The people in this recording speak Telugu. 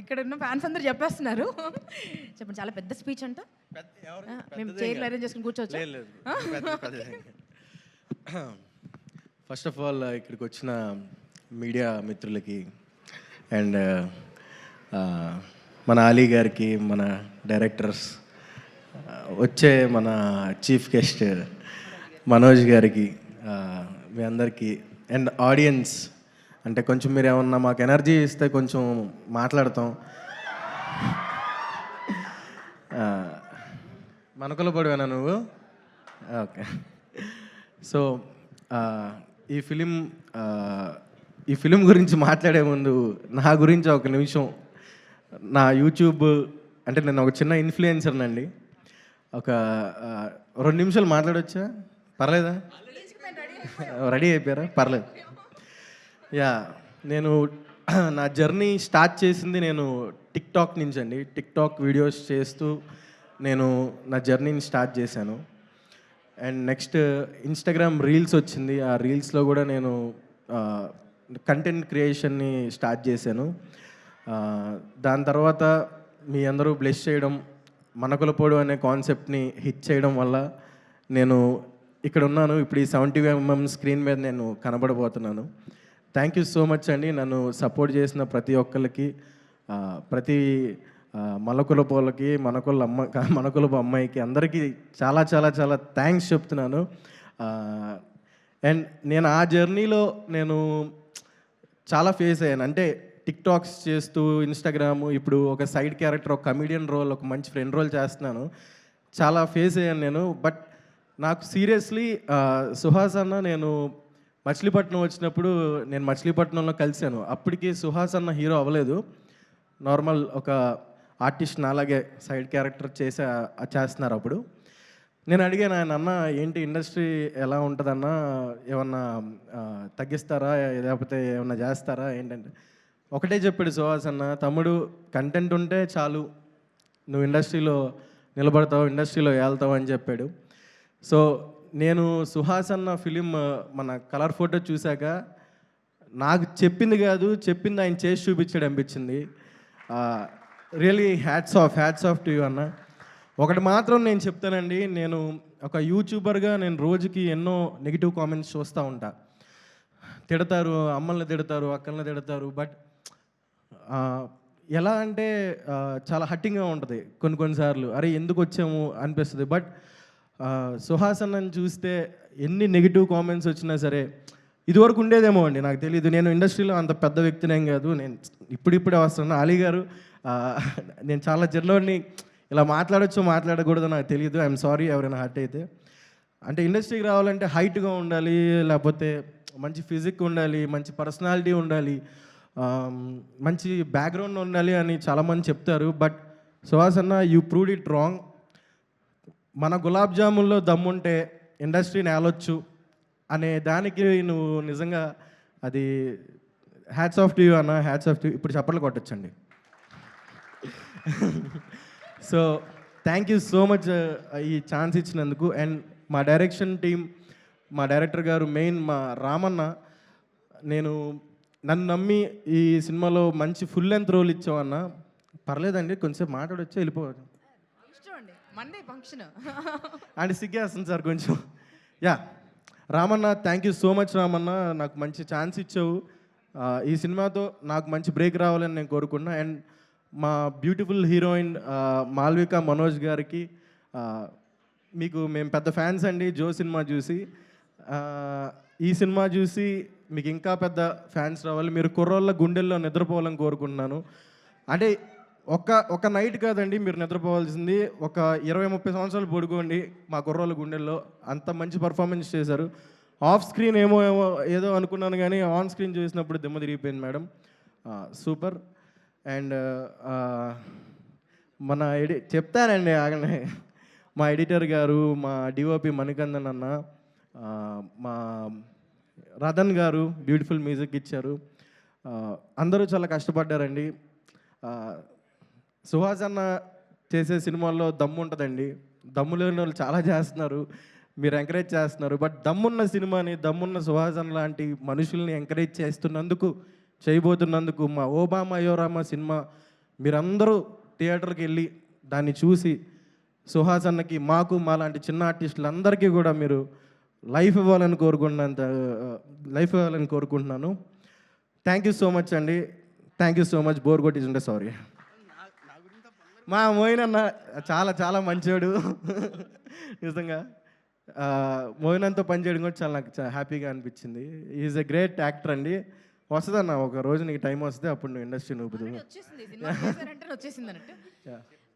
ఇక్కడ ఉన్న ఫ్యాన్స్ అందరూ చెప్పేస్తున్నారు. చెప్పండి, చాలా పెద్ద స్పీచ్ అంట. మేము చైర్లు అరేంజ్ చేసుకుని కూర్చోవచ్చు. ఫస్ట్ ఆఫ్ ఆల్ ఇక్కడికి వచ్చిన మీడియా మిత్రులకి అండ్ మన అలీ గారికి, మన డైరెక్టర్స్, వచ్చే మన చీఫ్ గెస్ట్ మనోజ్ గారికి, మీ అందరికీ అండ్ ఆడియన్స్, అంటే కొంచెం మీరు ఏమన్నా మాకు ఎనర్జీ ఇస్తే కొంచెం మాట్లాడతాం. మనకుల పడివేనా నువ్వు? ఓకే. సో ఈ ఫిలిం గురించి మాట్లాడే ముందు నా గురించి ఒక నిమిషం, నా యూట్యూబ్, అంటే నేను ఒక చిన్న ఇన్ఫ్లుయెన్సర్నండి. ఒక 2 నిమిషాలు మాట్లాడొచ్చా? పర్లేదా? రెడీ అయిపోయారా? పర్లేదు. యా, నేను నా జర్నీ స్టార్ట్ చేసింది నేను టిక్టాక్ నుంచి అండి. టిక్టాక్ వీడియోస్ చేస్తూ నేను నా జర్నీని స్టార్ట్ చేశాను. అండ్ నెక్స్ట్ ఇన్స్టాగ్రామ్ రీల్స్ వచ్చింది. ఆ రీల్స్లో కూడా నేను కంటెంట్ క్రియేషన్ని స్టార్ట్ చేశాను. దాని తర్వాత మీ అందరూ బ్లెస్ చేయడం, మనకులపోడు అనే కాన్సెప్ట్ని హిట్ చేయడం వల్ల నేను ఇక్కడ ఉన్నాను. ఇప్పుడు ఈ 70mm స్క్రీన్ మీద నేను కనబడబోతున్నాను. థ్యాంక్ యూ సో మచ్ అండి. నన్ను సపోర్ట్ చేసిన ప్రతి ఒక్కరికి, ప్రతి మలకులపోలకి, మనకులపు అమ్మాయికి, అందరికీ చాలా చాలా చాలా థ్యాంక్స్ చెప్తున్నాను. అండ్ నేను ఆ జర్నీలో నేను చాలా ఫేస్ అయ్యాను. అంటే టిక్టాక్స్ చేస్తూ, ఇన్స్టాగ్రాము, ఇప్పుడు ఒక సైడ్ క్యారెక్టర్, ఒక కమెడియన్ రోల్, ఒక మంచి ఫ్రెండ్ రోల్ చేస్తున్నాను. చాలా ఫేస్ అయ్యాను నేను. బట్ నాకు సీరియస్లీ సుహాస్ అన్న, నేను మచిలీపట్నం వచ్చినప్పుడు నేను మచిలీపట్నంలో కలిశాను. అప్పటికి సుహాస్ అన్న హీరో అవ్వలేదు, నార్మల్ ఒక ఆర్టిస్ట్ నాలాగే సైడ్ క్యారెక్టర్ చేస్తున్నారు. అప్పుడు నేను అడిగాను ఆయన, అన్న ఏంటి ఇండస్ట్రీ ఎలా ఉంటుందన్న, ఏమన్నా తగ్గిస్తారా, లేకపోతే ఏమన్నా చేస్తారా ఏంటంటే, ఒకటే చెప్పాడు సుహాస్ అన్న, తమ్ముడు కంటెంట్ ఉంటే చాలు, నువ్వు ఇండస్ట్రీలో నిలబడతావు, ఇండస్ట్రీలో వెళ్తావు అని చెప్పాడు. సో నేను సుహాస్ అన్న ఫిలిం, మన కలర్ ఫోటో చూశాక నాకు చెప్పింది కాదు, చెప్పింది ఆయన చేసి చూపించాడు అనిపించింది. Really hats off to you అన్న. ఒకటి మాత్రం నేను చెప్తానండి, నేను ఒక యూట్యూబర్గా నేను రోజుకి ఎన్నో నెగిటివ్ కామెంట్స్ చూస్తూ ఉంటా. తిడతారు, అమ్మల్ని తిడతారు, అక్కల్ని తిడతారు. బట్ ఎలా అంటే చాలా హట్టింగ్గా ఉంటుంది కొన్నిసార్లు. అరే ఎందుకు వచ్చాము అనిపిస్తుంది. బట్ సుహాస్ అన్నని చూస్తే ఎన్ని నెగిటివ్ కామెంట్స్ వచ్చినా సరే, ఇదివరకు ఉండేదేమో అండి, నాకు తెలియదు. నేను ఇండస్ట్రీలో అంత పెద్ద వ్యక్తినేం కాదు, నేను ఇప్పుడిప్పుడే వస్తున్నాను. అలీ గారు, నేను చాలా జర్నీని ఇలా మాట్లాడచ్చో మాట్లాడకూడదో నాకు తెలియదు. ఐఎమ్ సారీ ఎవరైనా హర్ట్ అయితే. అంటే ఇండస్ట్రీకి రావాలంటే హైట్గా ఉండాలి, లేకపోతే మంచి ఫిజిక్ ఉండాలి, మంచి పర్సనాలిటీ ఉండాలి, మంచి బ్యాక్గ్రౌండ్ ఉండాలి అని చాలామంది చెప్తారు. బట్ సుహాస్ అన్న, యూ ప్రూవ్డ్ ఇట్ రాంగ్. మన గులాబ్ జామున్లో దమ్ముంటే ఇండస్ట్రీని ఏలొచ్చు అనే దానికి నువ్వు నిజంగా అది హ్యాట్స్ ఆఫ్ టు యూ అన్న, హ్యాట్స్ ఆఫ్ టు. ఇప్పుడు చప్పట్లు కొట్టచ్చండి. So thank you so much ఈ ఛాన్స్ ఇచ్చినందుకు. అండ్ మా డైరెక్షన్ టీం, మా డైరెక్టర్ గారు, మెయిన్ మా రామన్న, నన్ను నమ్మి ఈ సినిమాలో మంచి ఫుల్ లెంత్ రోల్ ఇచ్చావన్న. పర్లేదండి, కొంచెం మాట్లాడొచ్చా, వెళ్ళిపోవచ్చు అండ్ సిగ్గేస్తుంది సార్ కొంచెం. Yeah, Ramanna, thank you so much Ramanna, నాకు మంచి ఛాన్స్ ఇచ్చావు. ఈ సినిమాతో నాకు మంచి బ్రేక్ రావాలని నేను కోరుకున్నా. అండ్ మా బ్యూటిఫుల్ హీరోయిన్ మాల్విక మనోజ్ గారికి, మీకు మేము పెద్ద ఫ్యాన్స్ అండి. జో సినిమా చూసి, ఈ సినిమా చూసి మీకు ఇంకా పెద్ద ఫ్యాన్స్ రావాలి. మీరు కుర్రోళ్ళ గుండెల్లో నిద్రపోవాలని కోరుకుంటున్నాను. అంటే ఒక నైట్ కాదండి మీరు నిద్రపోవాల్సింది, ఒక 20-30 సంవత్సరాలు పడుకోండి మా కుర్రోళ్ళ గుండెల్లో. అంత మంచి పర్ఫార్మెన్స్ చేశారు. ఆఫ్ స్క్రీన్ ఏదో అనుకున్నాను, కానీ ఆన్ స్క్రీన్ చూసినప్పుడు దిమ్మ తిరిగిపోయింది మేడం. సూపర్. అండ్ మన చెప్తానండి ఆగనే, మా ఎడిటర్ గారు, మా డిఓపి మణికందన్ అన్న, మా రతన్ గారు బ్యూటిఫుల్ మ్యూజిక్ ఇచ్చారు. అందరూ చాలా కష్టపడ్డారండి. సుహాస్ అన్న చేసే సినిమాల్లో దమ్ము ఉంటుందండి. దమ్ము లేని వాళ్ళు చాలా చేస్తున్నారు, మీరు ఎంకరేజ్ చేస్తున్నారు. బట్ దమ్మున్న సినిమాని, దమ్మున్న సుహాస్ అన్న లాంటి మనుషుల్ని ఎంకరేజ్ చేయబోతున్నందుకు మా ఓబామా అయోరామా సినిమా మీరందరూ థియేటర్కి వెళ్ళి దాన్ని చూసి సుహాస్ అన్నకి మాకు మాలాంటి చిన్న ఆర్టిస్టులందరికీ కూడా మీరు లైఫ్ ఇవ్వాలని కోరుకుంటున్నాను. థ్యాంక్ యూ సో మచ్ అండి. Thank you so much. Bore కొట్టించుంటే సారీ. మా మోయిన్ అన్న చాలా చాలా మంచివాడు నిజంగా. మోయిన్ అన్నతో పనిచేయడం కూడా చాలా నాకు హ్యాపీగా అనిపించింది. ఈజ్ ఎ గ్రేట్ యాక్టర్ అండి. వస్తుందన్న ఒక రోజు నీకు టైం వస్తే అప్పుడు నువ్వు ఇండస్ట్రీ నూపుదు. వచ్చేసింది సినిమా చేశారంటే వచ్చేసింది అన్నట్టు.